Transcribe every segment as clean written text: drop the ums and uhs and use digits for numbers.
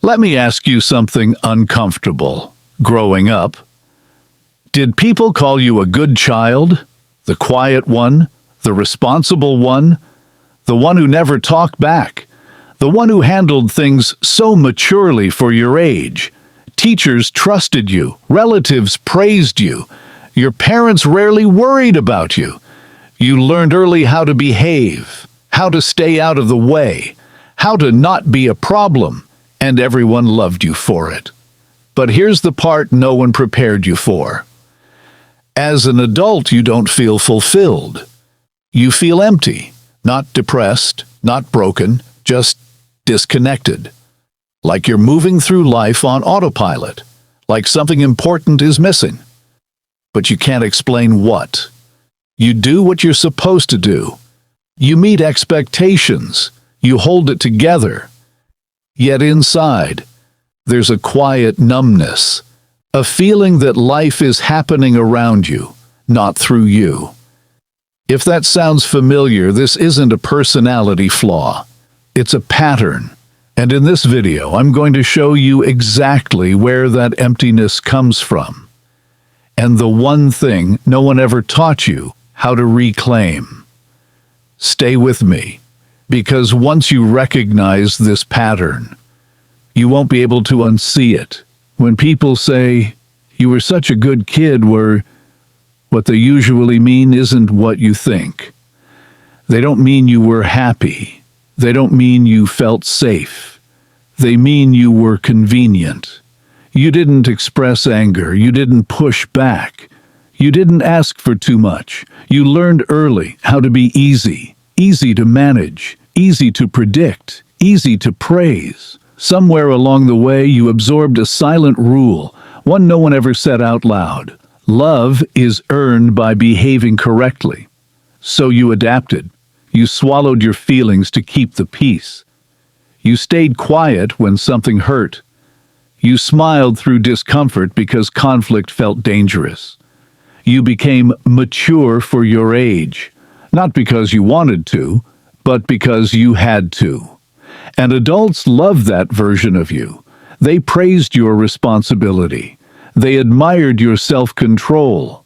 Let me ask you something uncomfortable. Growing up, did people call you a good child? The quiet one? The responsible one? The one who never talked back? The one who handled things so maturely for your age? Teachers trusted you. Relatives praised you. Your parents rarely worried about you. You learned early how to behave, how to stay out of the way, how to not be a problem, and everyone loved you for it. But here's the part no one prepared you for. As an adult, you don't feel fulfilled. You feel empty, not depressed, not broken, just disconnected. Like you're moving through life on autopilot, like something important is missing. But you can't explain what. You do what you're supposed to do. You meet expectations. You hold it together. Yet inside, there's a quiet numbness, a feeling that life is happening around you, not through you. If that sounds familiar, this isn't a personality flaw. It's a pattern. And in this video, I'm going to show you exactly where that emptiness comes from. And the one thing no one ever taught you how to reclaim. Stay with me, because once you recognize this pattern, you won't be able to unsee it. When people say, "You were such a good kid," what they usually mean isn't what you think. They don't mean you were happy. They don't mean you felt safe. They mean you were convenient. You didn't express anger. You didn't push back. You didn't ask for too much. You learned early how to be easy, easy to manage, easy to predict, easy to praise. Somewhere along the way, you absorbed a silent rule, one no one ever said out loud. Love is earned by behaving correctly. So you adapted. You swallowed your feelings to keep the peace. You stayed quiet when something hurt. You smiled through discomfort because conflict felt dangerous. You became mature for your age, not because you wanted to, but because you had to. And adults loved that version of you. They praised your responsibility. They admired your self-control.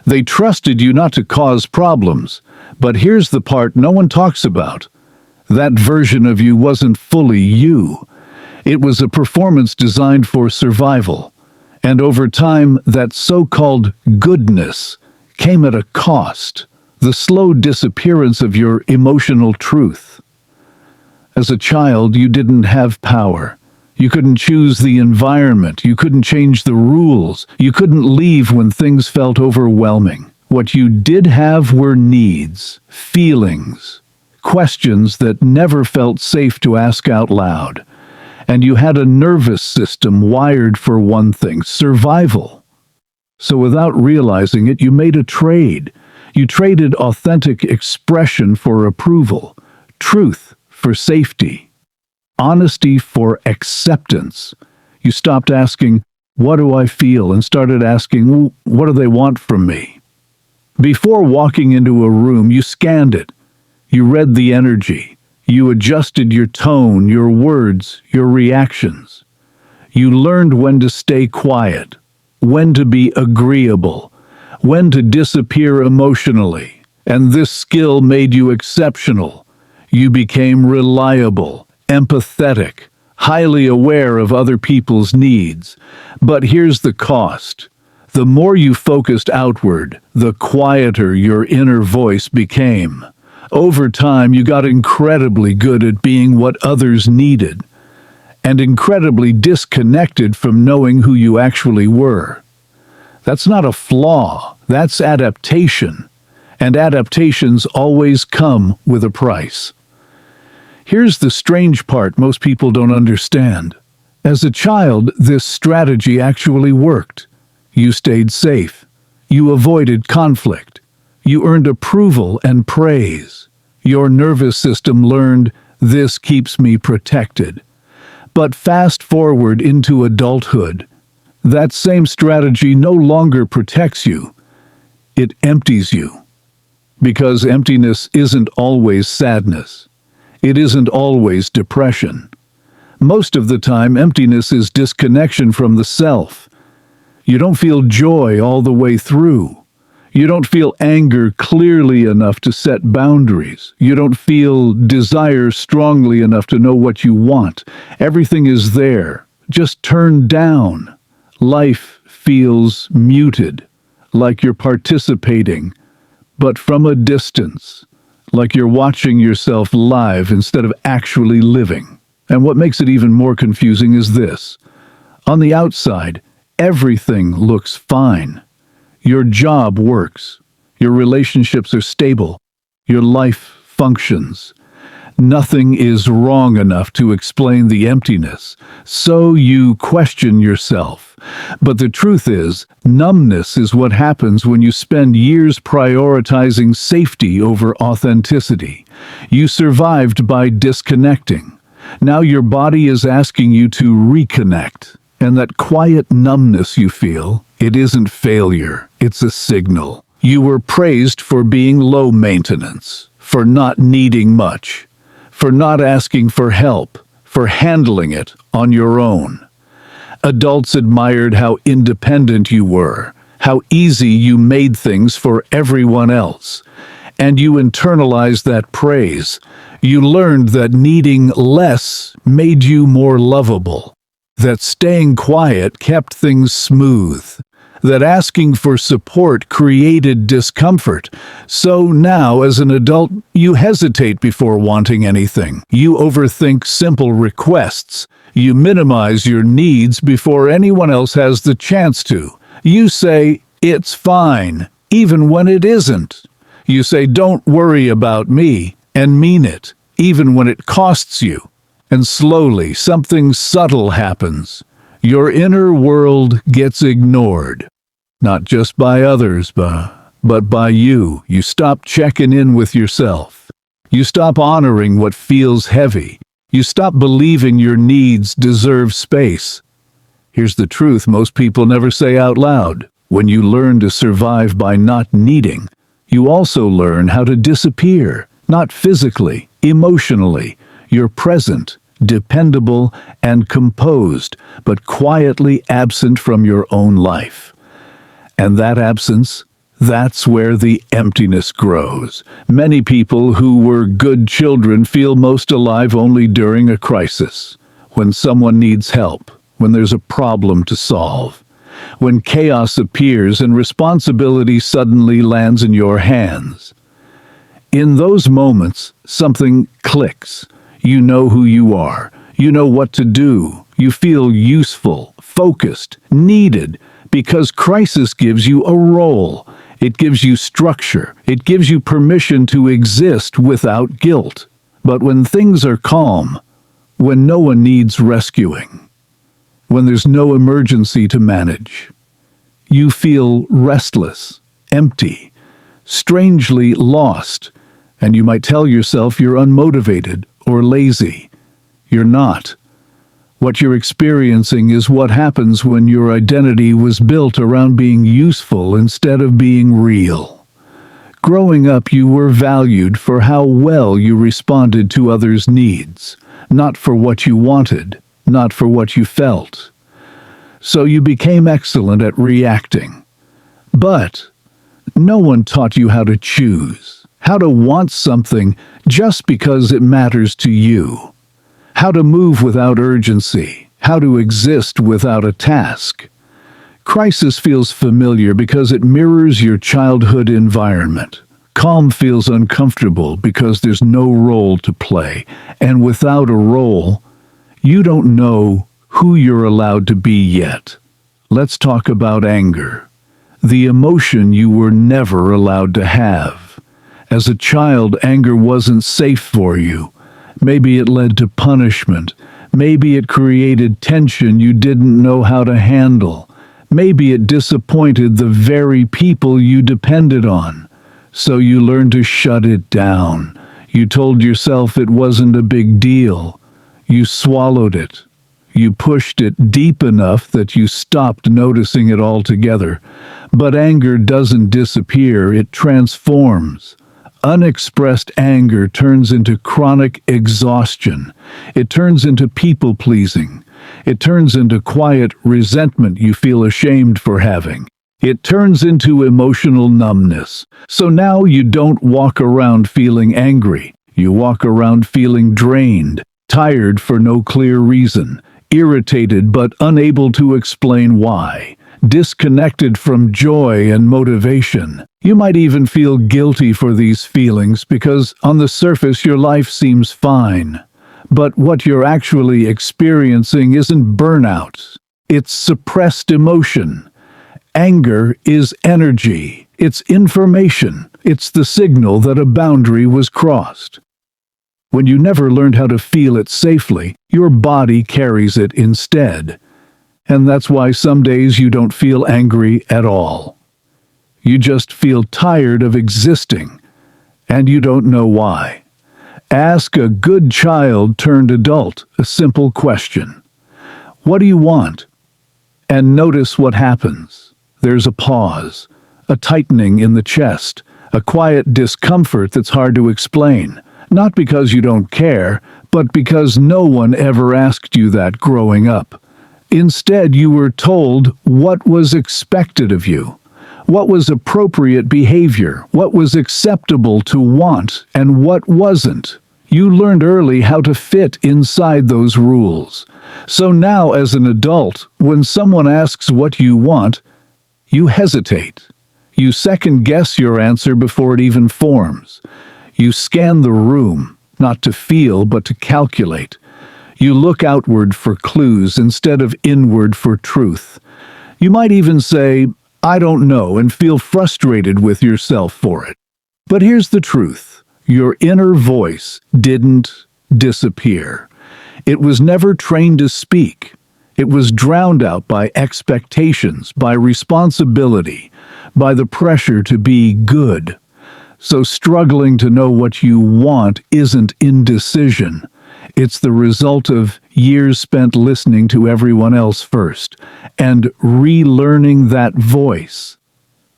They trusted you not to cause problems. But here's the part no one talks about. That version of you wasn't fully you. It was a performance designed for survival. And over time, that so-called goodness came at a cost, the slow disappearance of your emotional truth. As a child, you didn't have power. You couldn't choose the environment. You couldn't change the rules. You couldn't leave when things felt overwhelming. What you did have were needs, feelings, questions that never felt safe to ask out loud. And you had a nervous system wired for one thing: survival. So without realizing it, you made a trade. You traded authentic expression for approval, truth for safety, honesty for acceptance. You stopped asking, "What do I feel?" and started asking, "What do they want from me?" Before walking into a room, you scanned it. You read the energy. You adjusted your tone, your words, your reactions. You learned when to stay quiet, when to be agreeable, when to disappear emotionally. And this skill made you exceptional. You became reliable, empathetic, highly aware of other people's needs. But here's the cost. The more you focused outward, the quieter your inner voice became. Over time, you got incredibly good at being what others needed, and incredibly disconnected from knowing who you actually were. That's not a flaw, that's adaptation, and adaptations always come with a price. Here's the strange part most people don't understand. As a child, this strategy actually worked. You stayed safe. You avoided conflict. You earned approval and praise. Your nervous system learned, "This keeps me protected." But fast forward into adulthood. That same strategy no longer protects you. It empties you. Because emptiness isn't always sadness. It isn't always depression. Most of the time, emptiness is disconnection from the self. You don't feel joy all the way through. You don't feel anger clearly enough to set boundaries. You don't feel desire strongly enough to know what you want. Everything is there, just turned down. Life feels muted, like you're participating, but from a distance, like you're watching yourself live instead of actually living. And what makes it even more confusing is this. On the outside, everything looks fine. Your job works. Your relationships are stable. Your life functions. Nothing is wrong enough to explain the emptiness, so you question yourself. But the truth is, numbness is what happens when you spend years prioritizing safety over authenticity. You survived by disconnecting. Now your body is asking you to reconnect. And that quiet numbness you feel, it isn't failure, it's a signal. You were praised for being low maintenance, for not needing much, for not asking for help, for handling it on your own. Adults admired how independent you were, how easy you made things for everyone else. And you internalized that praise. You learned that needing less made you more lovable. That staying quiet kept things smooth, that asking for support created discomfort. So now, as an adult, you hesitate before wanting anything. You overthink simple requests. You minimize your needs before anyone else has the chance to. You say, "It's fine," even when it isn't. You say, "Don't worry about me," and mean it, even when it costs you. And slowly, something subtle happens. Your inner world gets ignored. Not just by others, but by you. You stop checking in with yourself. You stop honoring what feels heavy. You stop believing your needs deserve space. Here's the truth most people never say out loud. When you learn to survive by not needing, you also learn how to disappear. Not physically, emotionally. You're present, dependable, and composed, but quietly absent from your own life. And that absence, that's where the emptiness grows. Many people who were good children feel most alive only during a crisis, when someone needs help, when there's a problem to solve, when chaos appears and responsibility suddenly lands in your hands. In those moments, something clicks. You know who you are. You know what to do. You feel useful, focused, needed, because crisis gives you a role. It gives you structure. It gives you permission to exist without guilt. But when things are calm, when no one needs rescuing, when there's no emergency to manage, you feel restless, empty, strangely lost, and you might tell yourself you're unmotivated or lazy. You're not. What you're experiencing is what happens when your identity was built around being useful instead of being real. Growing up, you were valued for how well you responded to others' needs, not for what you wanted, not for what you felt. So you became excellent at reacting. But no one taught you how to choose, how to want something just because it matters to you, how to move without urgency, how to exist without a task. Crisis feels familiar because it mirrors your childhood environment. Calm feels uncomfortable because there's no role to play, and without a role, you don't know who you're allowed to be yet. Let's talk about anger, the emotion you were never allowed to have. As a child, anger wasn't safe for you. Maybe it led to punishment. Maybe it created tension you didn't know how to handle. Maybe it disappointed the very people you depended on. So you learned to shut it down. You told yourself it wasn't a big deal. You swallowed it. You pushed it deep enough that you stopped noticing it altogether. But anger doesn't disappear, it transforms. unexpressed anger turns into chronic exhaustion. It turns into people-pleasing. It turns into quiet resentment you feel ashamed for having. It turns into emotional numbness. So now you don't walk around feeling angry. You walk around feeling drained, tired for no clear reason, irritated but unable to explain why, disconnected from joy and motivation. You might even feel guilty for these feelings because on the surface your life seems fine. But what you're actually experiencing isn't burnout. It's suppressed emotion. Anger is energy. It's information. It's the signal that a boundary was crossed. When you never learned how to feel it safely, your body carries it instead. And that's why some days you don't feel angry at all. You just feel tired of existing, and you don't know why. Ask a good child turned adult a simple question. What do you want? And notice what happens. There's a pause, a tightening in the chest, a quiet discomfort that's hard to explain. Not because you don't care, but because no one ever asked you that growing up. Instead, you were told what was expected of you, what was appropriate behavior, what was acceptable to want, and what wasn't. You learned early how to fit inside those rules. So now, as an adult, when someone asks what you want, you hesitate. You second-guess your answer before it even forms. You scan the room, not to feel, but to calculate. You look outward for clues instead of inward for truth. You might even say, "I don't know," and feel frustrated with yourself for it. But here's the truth. Your inner voice didn't disappear. It was never trained to speak. It was drowned out by expectations, by responsibility, by the pressure to be good. So struggling to know what you want isn't indecision. It's the result of years spent listening to everyone else first and relearning that voice.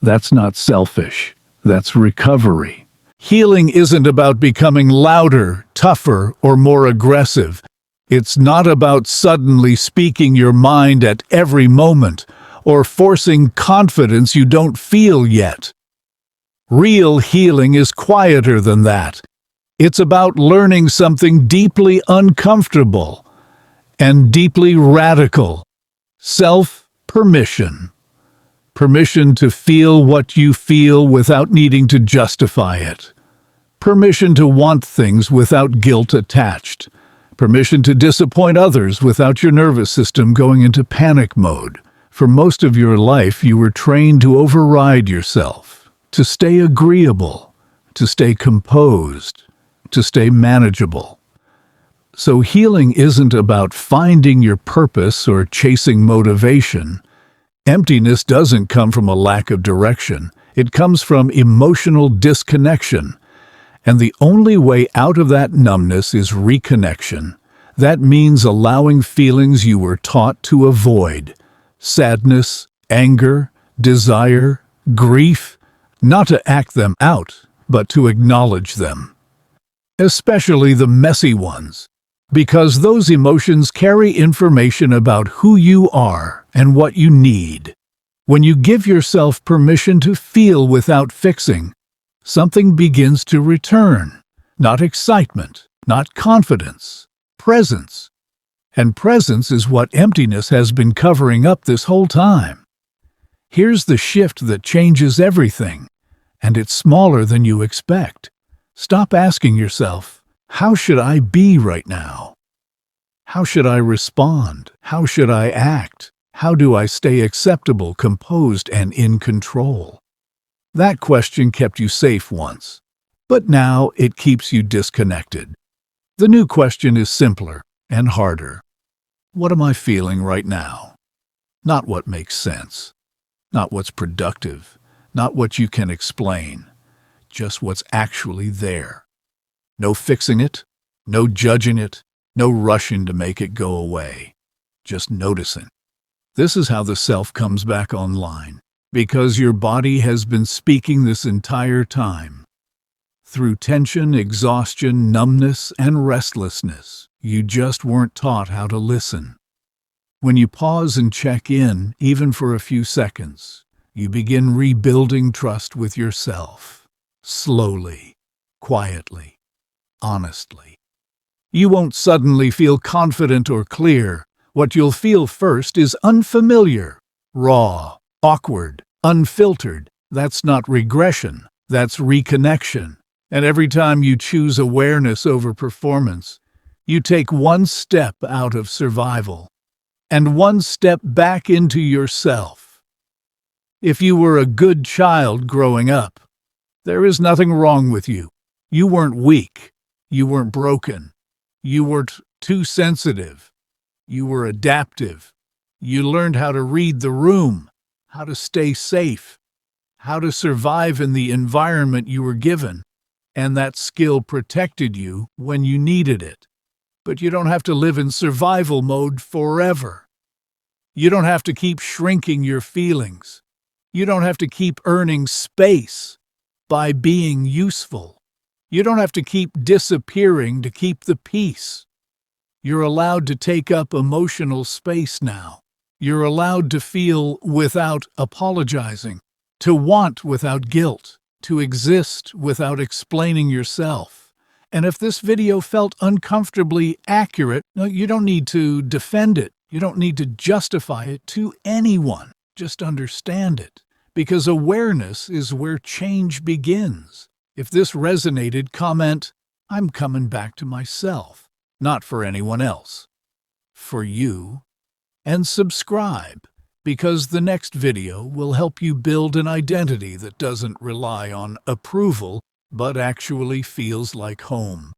That's not selfish. That's recovery. Healing isn't about becoming louder, tougher, or more aggressive. It's not about suddenly speaking your mind at every moment or forcing confidence you don't feel yet. Real healing is quieter than that. It's about learning something deeply uncomfortable and deeply radical. Self-permission. Permission to feel what you feel without needing to justify it. Permission to want things without guilt attached. Permission to disappoint others without your nervous system going into panic mode. For most of your life, you were trained to override yourself, to stay agreeable, to stay composed, to stay manageable. So healing isn't about finding your purpose or chasing motivation. Emptiness doesn't come from a lack of direction. It comes from emotional disconnection. And the only way out of that numbness is reconnection. That means allowing feelings you were taught to avoid. Sadness, anger, desire, grief. Not to act them out, but to acknowledge them. Especially the messy ones. Because those emotions carry information about who you are and what you need. When you give yourself permission to feel without fixing, something begins to return. Not excitement, not confidence, presence. And presence is what emptiness has been covering up this whole time. Here's the shift that changes everything, and it's smaller than you expect. Stop asking yourself, how should I be right now? How should I respond? How should I act? How do I stay acceptable, composed, and in control? That question kept you safe once, but now it keeps you disconnected. The new question is simpler and harder. What am I feeling right now? Not what makes sense, not what's productive, not what you can explain, just what's actually there. No fixing it, no judging it, no rushing to make it go away, just noticing. This is how the self comes back online. Because your body has been speaking this entire time. Through tension, exhaustion, numbness, and restlessness, you just weren't taught how to listen. When you pause and check in, even for a few seconds, you begin rebuilding trust with yourself. Slowly, quietly, honestly. You won't suddenly feel confident or clear. What you'll feel first is unfamiliar, raw, awkward, unfiltered. That's not regression, that's reconnection. And every time you choose awareness over performance, you take one step out of survival and one step back into yourself. If you were a good child growing up, there is nothing wrong with you. You weren't weak. You weren't broken. You weren't too sensitive. You were adaptive. You learned how to read the room, how to stay safe, how to survive in the environment you were given. And that skill protected you when you needed it. But you don't have to live in survival mode forever. You don't have to keep shrinking your feelings. You don't have to keep earning space by being useful. You don't have to keep disappearing to keep the peace. You're allowed to take up emotional space now. You're allowed to feel without apologizing, to want without guilt, to exist without explaining yourself. And if this video felt uncomfortably accurate, no, you don't need to defend it. You don't need to justify it to anyone. Just understand it. Because awareness is where change begins. If this resonated, comment, "I'm coming back to myself." Not for anyone else. For you. And subscribe, because the next video will help you build an identity that doesn't rely on approval, but actually feels like home.